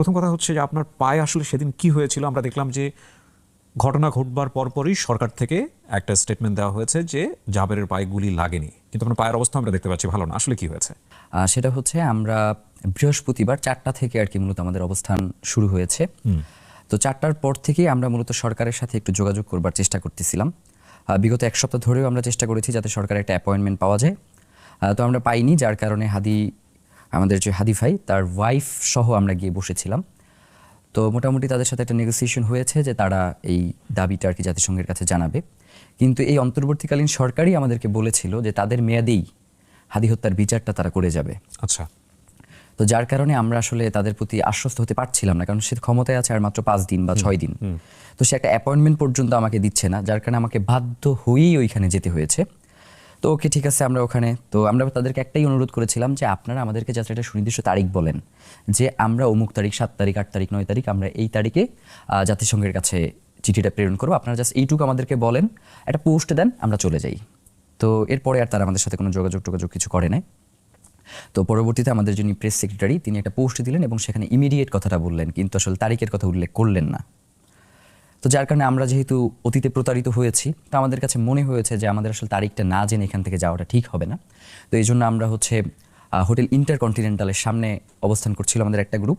প্রথম কথা হচ্ছে যে আপনার পায়ে আসলে সেদিন কি হয়েছিল? আমরা দেখলাম যে ঘটনা ঘটবার পরপরই সরকার থেকে একটা স্টেটমেন্ট দেওয়া হয়েছে যে জাবেরের পায়ে গুলি লাগেনি, কিন্তু আপনার পায়ের অবস্থা আমরা দেখতে পাচ্ছি ভালো না। আসলে কি হয়েছে? সেটা হচ্ছে আমরা বৃহস্পতিবার 4টা থেকে আর কি মূলত আমাদের অবস্থান শুরু হয়েছে। তো 4টার পর থেকেই আমরা মূলত সরকারের সাথে একটু যোগাযোগ করবার চেষ্টা করতেছিলাম। বিগত এক সপ্তাহ ধরেও আমরা চেষ্টা করেছি যাতে সরকারের একটা অ্যাপয়েন্টমেন্ট পাওয়া যায়। তো আমরা পাইনি, যার কারণে আমাদের যে হাদি ভাই তার ওয়াইফ সহ আমরা গিয়ে বসেছিলাম। তো মোটামুটি তাদের সাথে একটা নেগোসিয়েশন হয়েছে যে তারা এই দাবিটা আর কি জাতিসংঘের কাছে জানাবে। কিন্তু এই অন্তর্বর্তীকালীন সরকারই আমাদেরকে বলেছিল যে তাদের মেয়াদেই হাদি হত্যার বিচারটা তারা করে যাবে। আচ্ছা, তো যার কারণে আমরা আসলে তাদের প্রতি আশ্বস্ত হতে পারছিলাম না, কারণ সে ক্ষমতায় আছে আর মাত্র 5 দিন বা 6 দিন। তো সে একটা অ্যাপয়েন্টমেন্ট পর্যন্ত আমাকে দিচ্ছে না, যার কারণে আমাকে বাধ্য হয়েই ওইখানে যেতে হয়েছে। তো ওকে, ঠিক আছে, আমরা তাদেরকে একটাই অনুরোধ করেছিলাম যে আপনারা আমাদেরকে যাতে একটা সুনির্দিষ্ট তারিখ বলেন যে আমরা অমুক তারিখ, 7 তারিখ, 8 তারিখ, 9 তারিখ আমরা এই তারিখে জাতিসংঘের কাছে চিঠিটা প্রেরণ করবো। আপনারা জাস্ট এইটুকু আমাদেরকে বলেন, একটা পোস্ট দেন, আমরা চলে যাই। তো এরপরে আর তারা আমাদের সাথে কোনো যোগাযোগ কিছু করে নাই। তো পরবর্তীতে আমাদের যিনি প্রেস সেক্রেটারি, তিনি একটা পোস্ট দিলেন এবং সেখানে ইমিডিয়েট কথাটা বললেন, কিন্তু আসলে তারিখের কথা উল্লেখ করলেন না। তো যার কারণে আমরা যেহেতু অতীতে প্রতারিত হয়েছি, তো আমাদের কাছে মনে হয়েছে যে আমাদের আসলে তারিখটা না জেনে এখান থেকে যাওয়াটা ঠিক হবে না। তো এই জন্য আমরা হোটেল ইন্টারকন্টিনেন্টালের সামনে অবস্থান করছিল আমাদের একটা গ্রুপ,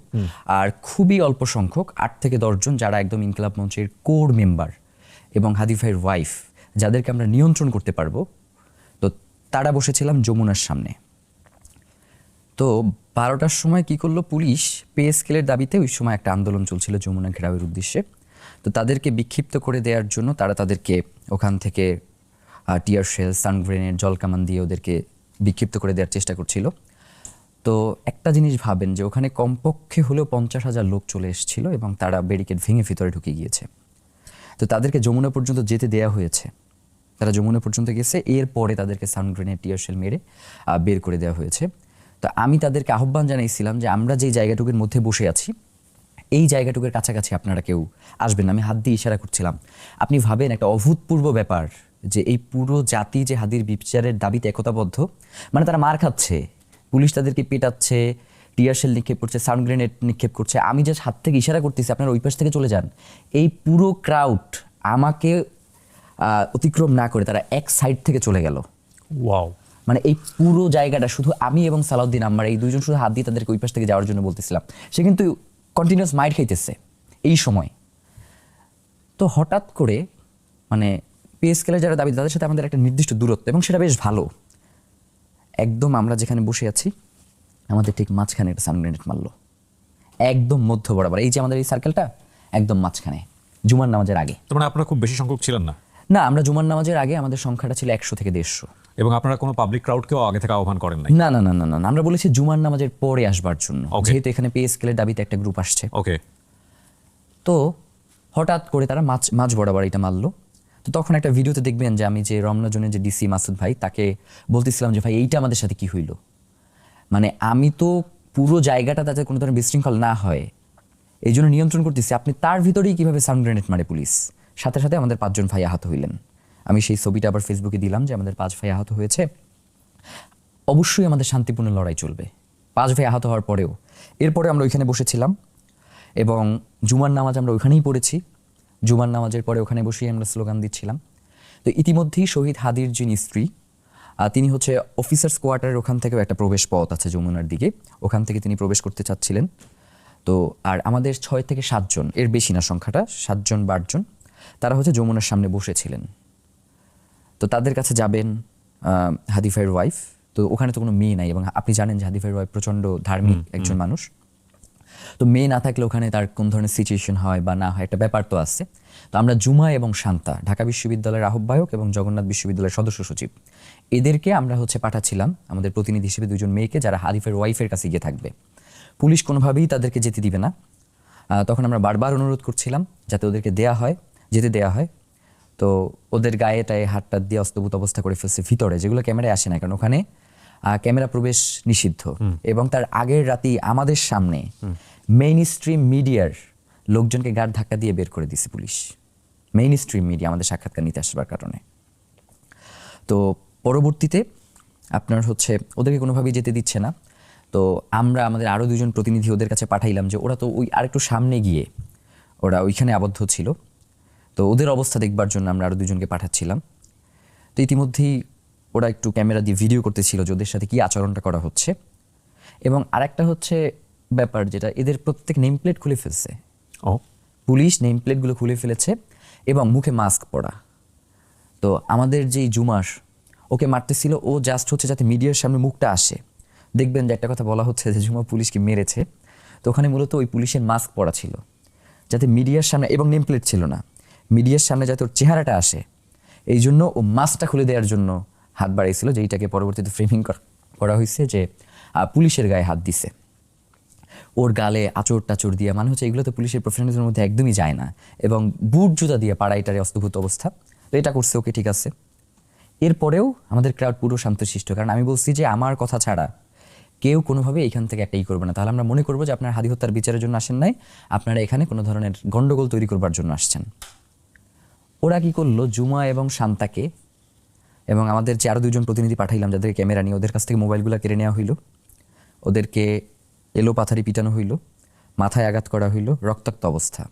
আর খুবই অল্প সংখ্যক 8 থেকে 10 জন যারা একদম ইনকিলাব মঞ্চের কোর মেম্বার এবং হাদি ভাইয়ের ওয়াইফ, যাদেরকে আমরা নিয়ন্ত্রণ করতে পারবো, তো তারা বসেছিলাম যমুনার সামনে। তো 12টার সময় কি করলো পুলিশ, পে স্কেলের দাবিতে ওই সময় একটা আন্দোলন চলছিল যমুনা ঘেরাওয়ের উদ্দেশ্যে। তো তাদেরকে বিক্ষিপ্ত করে দেওয়ার জন্য তারা তাদেরকে ওখান থেকে টিয়ার শেল, সান গ্রেনেড, জল কামান দিয়ে ওদেরকে বিক্ষিপ্ত করে দেওয়ার চেষ্টা করছিল। তো একটা জিনিস ভাবেন যে ওখানে কমপক্ষে হলেও 50,000 লোক চলে এসেছিল এবং তারা ব্যারিকেড ভেঙে ভিতরে ঢুকে গিয়েছে। তো তাদেরকে যমুনা পর্যন্ত যেতে দেয়া হয়েছে, তারা যমুনা পর্যন্ত গেছে, এরপরে তাদেরকে সান গ্রেনেড, টিয়ার শেল মেরে বের করে দেওয়া হয়েছে। তো আমি তাদেরকে আহ্বান জানাইছিলাম যে আমরা যেই জায়গাটুকুর মধ্যে বসে আছি, এই জায়গাটুকুর কাছাকাছি আপনারা কেউ আসবেন না। আমি হাত দিয়ে ইশারা করছিলাম। আপনি ভাবেন একটা অভূতপূর্ব ব্যাপার যে এই পুরো জাতি যে হাদির বিচারের দাবিতে একতাবদ্ধ, মানে তারা মার খাচ্ছে, পুলিশ তাদেরকে পেটাচ্ছে, টিয়ার শেল নিক্ষেপ করছে, সাউন্ড গ্রেনেড নিক্ষেপ করছে। আমি জাস্ট হাত থেকে ইশারা করতেছি আপনারা ওই পাশ থেকে চলে যান। এই পুরো ক্রাউড আমাকে অতিক্রম না করে তারা এক সাইড থেকে চলে গেল। ওয়াও! মানে এই পুরো জায়গাটা শুধু আমি এবং সালাউদ্দিন আমরা এই দুইজন শুধু হাত দিয়ে তাদেরকে ওই পাশ থেকে যাওয়ার জন্য বলতেছিলাম। সে কিন্তু কন্টিনিউয়াস মাইর খাইতেছে এই সময়। তো হঠাৎ করে মানে পে স্কেলের যারা দাবি, তাদের সাথে আমাদের একটা নির্দিষ্ট দূরত্ব এবং সেটা বেশ ভালো। একদম আমরা যেখানে বসে আছি আমাদের ঠিক মাঝখানে একটা সান গ্রেনেড মারলো, একদম মধ্য বরাবর। এই যে আমাদের এই সার্কেলটা একদম মাঝখানে, জুমার নামাজের আগে। তার মানে আপনারা খুব বেশি সংখ্যক ছিলেন না? না, আমরা জুমার নামাজের আগে আমাদের সংখ্যাটা ছিল 100 থেকে 150। এবং আপনারা কোনো পাবলিক ক্রাউডকেও আগে থেকে আহ্বান করেন নাই? না না না না না, আমরা বলেছি জুমার নামাজের পরে আসবার জন্য, Okay. যেহেতু এখানে পে স্কেলের দাবিতে একটা গ্রুপ আসছে। ওকে। তো হঠাৎ করে তারা মাঝ বরাবর এটা মারলো। তো তখন একটা ভিডিওতে দেখবেন যে আমি যে রমনা জোনের যে ডিসি মাসুদ ভাই, তাকে বলতেছিলাম যে ভাই এইটা আমাদের সাথে কি হইলো। মানে আমি তো পুরো জায়গাটা তাতে কোনো ধরনের বিশৃঙ্খল না হয় এই জন্য নিয়ন্ত্রণ করতেছি, আপনি তার ভিতরেই কিভাবে সাউন্ড গ্রেনেড মারে পুলিশ। সাথে সাথে আমাদের 5 জন ভাই আহত হইলেন। আমি সেই ছবিটা আবার ফেসবুকে দিলাম যে আমাদের 5 ভাই আহত হয়েছে। অবশ্যই আমাদের শান্তিপূর্ণ লড়াই চলবে 5 ভাই আহত হওয়ার পরেও। এরপরে আমরা ওইখানে বসেছিলাম এবং জুমার নামাজ আমরা ওইখানেই পড়েছি। জুমার নামাজের পরে ওখানে বসেই আমরা স্লোগান দিচ্ছিলাম। তো ইতিমধ্যেই শহীদ হাদির যিনি স্ত্রী, তিনি অফিসার্স কোয়ার্টারের ওখান থেকেও একটা প্রবেশ পথ আছে যমুনার দিকে, ওখান থেকে তিনি প্রবেশ করতে চাচ্ছিলেন। তো আর আমাদের 6 থেকে 7 জন, এর বেশি না সংখ্যাটা, 7 জন 8 জন, তারা যমুনার সামনে বসেছিলেন। তো তাদের কাছে যাবেন হাদি ভাইয়ের ওয়াইফ। তো ওখানে তো কোনো মেয়ে নাই এবং আপনি জানেন যে হাদি ভাইয়ের ওয়াইফ প্রচণ্ড ধার্মিক একজন মানুষ। তো মেয়ে না থাকলে ওখানে তার কোন ধরনের সিচুয়েশন হয় বা না হয় একটা ব্যাপার তো আছে। তো আমরা জুমা এবং শান্তা, ঢাকা বিশ্ববিদ্যালয়ের আহ্বায়ক এবং জগন্নাথ বিশ্ববিদ্যালয়ের সদস্য সচিব, এদেরকে আমরা পাঠাচ্ছিলাম আমাদের প্রতিনিধি হিসেবে 2 জন মেয়েকে, যারা হাদিফের ওয়াইফের কাছে গিয়ে থাকবে। পুলিশ কোনোভাবেই তাদেরকে যেতে দিবে না। তখন আমরা বারবার অনুরোধ করছিলাম যাতে ওদেরকে যেতে দেয়া হয়। তো ওদের গায়েটায় হাতটা দিয়ে অস্তভূত অবস্থা করে ফেলছে ভিতরে, যেগুলো ক্যামেরায় আসে না, কারণ ওখানে ক্যামেরা প্রবেশ নিষিদ্ধ। এবং তার আগের রাতেই আমাদের সামনে মেইন স্ট্রিম মিডিয়ার লোকজনকে গাড় ধাক্কা দিয়ে বের করে দিছে পুলিশ। মেইন স্ট্রিম মিডিয়া আমাদের সাক্ষাৎকার নিতে আসবার কারণে। তো পরবর্তীতে ওদেরকে কোনোভাবেই যেতে দিচ্ছে না। তো আমরা আমাদের আরও দুজন প্রতিনিধি ওদের কাছে পাঠাইলাম যে ওরা তো ওই আরেকটু সামনে গিয়ে ওরা ওইখানে আবদ্ধ ছিল, তো ওদের অবস্থা দেখবার জন্য আমরা আরও দুজনকে পাঠাচ্ছিলাম। তো ইতিমধ্যেই ওরা একটু ক্যামেরা দিয়ে ভিডিও করতেছিল যে ওদের সাথে কী আচরণটা করা হচ্ছে। এবং আরেকটা হচ্ছে ব্যাপার যেটা, এদের প্রত্যেক নেম প্লেট খুলে ফেলছে, ও পুলিশ নেম প্লেটগুলো খুলে ফেলেছে এবং মুখে মাস্ক পরা। তো আমাদের যেই জুমাস ওকে মারতেছিল, ও জাস্ট হচ্ছে যাতে মিডিয়ার সামনে মুখটা আসে। দেখবেন যে একটা কথা বলা হচ্ছে যে জুমা পুলিশকে মেরেছে, তো ওখানে মূলত ওই পুলিশের মাস্ক পরা ছিল যাতে মিডিয়ার সামনে, এবং নেম প্লেট ছিল না, মিডিয়ার সামনে যাতে ওর চেহারাটা আসে, এই জন্য ও মাস্কটা খুলে দেওয়ার জন্য হাত বাড়াইছিল, যেইটাকে পরবর্তীতে ফ্রেমিং করা হয়েছে যে পুলিশের গায়ে হাত দিছে, ওর গালে আঁচড় টাচড় দিয়ে, মানে হচ্ছে এগুলো তো পুলিশের প্রফেশনালিজমের মধ্যে একদমই যায় না, এবং বুট জুতা দিয়ে পাড়াইটারে অস্তভূত অবস্থা। তো এটা করছে, ওকে ঠিক আছে। এরপরেও আমাদের ক্রাউড পুরো শান্তশিষ্ট, কারণ আমি বলছি যে আমার কথা ছাড়া কেউ কোনোভাবে এখান থেকে একটাই করবে না, তাহলে আমরা মনে করবো যে আপনারা হাদি হত্যার বিচারের জন্য আসেন নাই, আপনারা এখানে কোনো ধরনের গন্ডগোল তৈরি করবার জন্য আসছেন। ওরা কি করলো, জুমা এবং শান্তাকে এবং আমাদের যে আরও দুজন প্রতিনিধি পাঠাইলাম যাদের ক্যামেরা নিয়ে, ওদের কাছ থেকে মোবাইলগুলো কেড়ে নেওয়া হইল, ওদেরকে এলো পাথারি পিটানো হইল, মাথায় আঘাত করা হইল, রক্তাক্ত অবস্থা।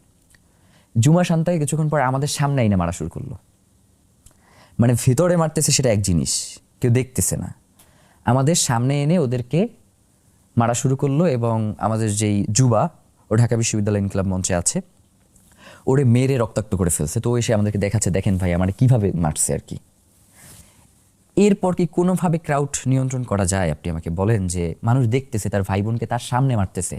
জুমা শান্তাকে কিছুক্ষণ পর আমাদের সামনে এনে মারা শুরু করলো। মানে ভিতরে মারতেছে সেটা এক জিনিস, কেউ দেখতেছে না, আমাদের সামনে এনে ওদেরকে মারা শুরু করলো। এবং আমাদের যেই যুবা, ও ঢাকা বিশ্ববিদ্যালয় ইনকিলাব মঞ্চে আছে, ওরে মেরে রক্তাক্ত করে ফেলছে। তো ও এসে আমাদেরকে দেখাচ্ছে, দেখেন ভাই আমার কিভাবে মারছে আর কি। এরপর কি কোনোভাবে ক্রাউড নিয়ন্ত্রণ করা যায়? আপনি আমাকে বলেন যে মানুষ দেখতেছে তার ভাই বোনকে তার সামনে মারতেছে,